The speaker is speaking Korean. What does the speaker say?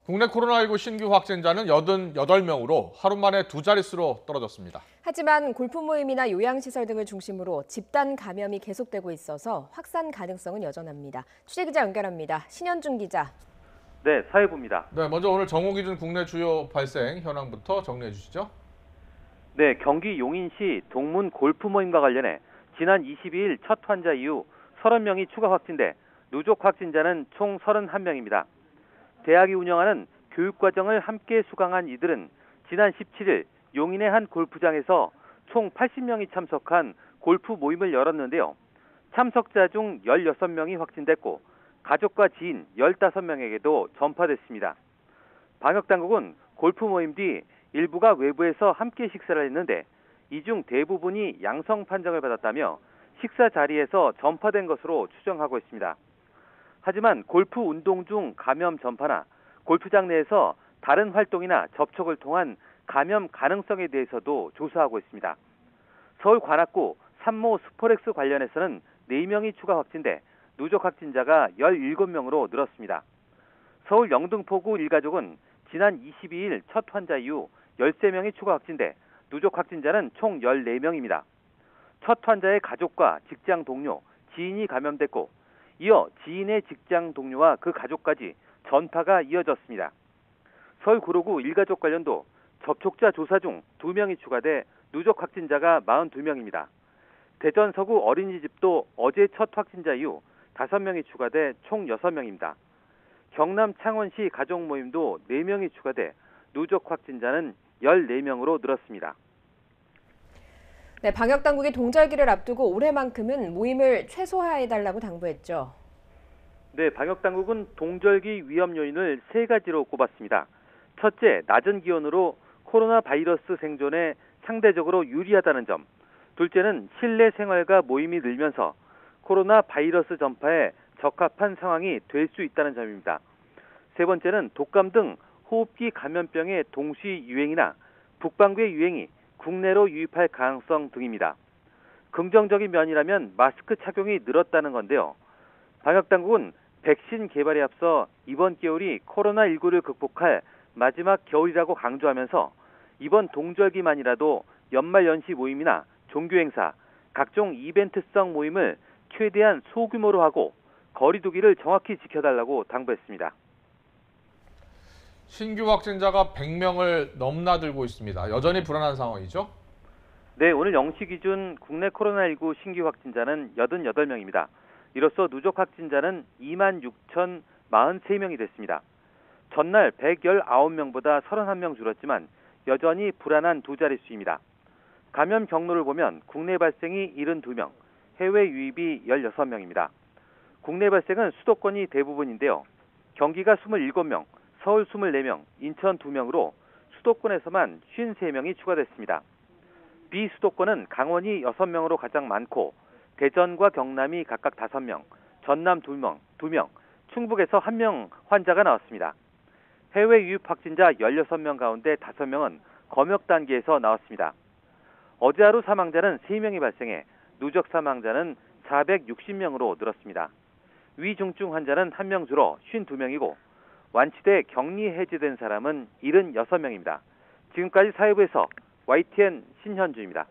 국내 코로나19 신규 확진자는 88명으로 하루 만에 두 자릿수로 떨어졌습니다. 하지만 골프 모임이나 요양시설 등을 중심으로 집단 감염이 계속되고 있어서 확산 가능성은 여전합니다. 취재기자 연결합니다. 신현준 기자. 네, 사회부입니다. 네, 먼저 오늘 정오 기준 국내 주요 발생 현황부터 정리해 주시죠. 네, 경기 용인시 동문 골프 모임과 관련해 지난 22일 첫 환자 이후 30명이 추가 확진돼 누적 확진자는 총 31명입니다. 대학이 운영하는 교육과정을 함께 수강한 이들은 지난 17일 용인의 한 골프장에서 총 80명이 참석한 골프 모임을 열었는데요. 참석자 중 16명이 확진됐고 가족과 지인 15명에게도 전파됐습니다. 방역당국은 골프 모임 뒤 일부가 외부에서 함께 식사를 했는데 이 중 대부분이 양성 판정을 받았다며 식사 자리에서 전파된 것으로 추정하고 있습니다. 하지만 골프 운동 중 감염 전파나 골프장 내에서 다른 활동이나 접촉을 통한 감염 가능성에 대해서도 조사하고 있습니다. 서울 관악구 산모 스포렉스 관련해서는 4명이 추가 확진돼 누적 확진자가 17명으로 늘었습니다. 서울 영등포구 일가족은 지난 22일 첫 환자 이후 13명이 추가 확진돼 누적 확진자는 총 14명입니다. 첫 환자의 가족과 직장 동료, 지인이 감염됐고 이어 지인의 직장 동료와 그 가족까지 전파가 이어졌습니다. 서울 구로구 일가족 관련도 접촉자 조사 중 2명이 추가돼 누적 확진자가 42명입니다. 대전 서구 어린이집도 어제 첫 확진자 이후 5명이 추가돼 총 6명입니다. 경남 창원시 가족 모임도 4명이 추가돼 누적 확진자는 14명으로 늘었습니다. 네, 방역당국이 동절기를 앞두고 올해만큼은 모임을 최소화해달라고 당부했죠. 네, 방역당국은 동절기 위험 요인을 3가지로 꼽았습니다. 첫째, 낮은 기온으로 코로나 바이러스 생존에 상대적으로 유리하다는 점. 둘째는 실내 생활과 모임이 늘면서 코로나 바이러스 전파에 적합한 상황이 될 수 있다는 점입니다. 세 번째는 독감 등 호흡기 감염병의 동시 유행이나 북반구의 유행이 국내로 유입할 가능성 등입니다. 긍정적인 면이라면 마스크 착용이 늘었다는 건데요. 방역당국은 백신 개발에 앞서 이번 겨울이 코로나19를 극복할 마지막 겨울이라고 강조하면서 이번 동절기만이라도 연말연시 모임이나 종교행사, 각종 이벤트성 모임을 최대한 소규모로 하고 거리 두기를 정확히 지켜달라고 당부했습니다. 신규 확진자가 100명을 넘나들고 있습니다. 여전히 불안한 상황이죠? 네, 오늘 0시 기준 국내 코로나19 신규 확진자는 88명입니다. 이로써 누적 확진자는 26,043명이 됐습니다. 전날 119명보다 31명 줄었지만 여전히 불안한 두 자릿수입니다. 감염 경로를 보면 국내 발생이 72명, 해외 유입이 16명입니다. 국내 발생은 수도권이 대부분인데요. 경기가 27명, 서울 24명, 인천 2명으로 수도권에서만 53명이 추가됐습니다. 비수도권은 강원이 6명으로 가장 많고 대전과 경남이 각각 5명, 전남 2명, 충북에서 1명 환자가 나왔습니다. 해외 유입 확진자 16명 가운데 5명은 검역 단계에서 나왔습니다. 어제 하루 사망자는 3명이 발생해 누적 사망자는 460명으로 늘었습니다. 위중증 환자는 1명 줄어 52명이고 완치돼 격리 해제된 사람은 76명입니다. 지금까지 사회부에서 YTN 신현주입니다.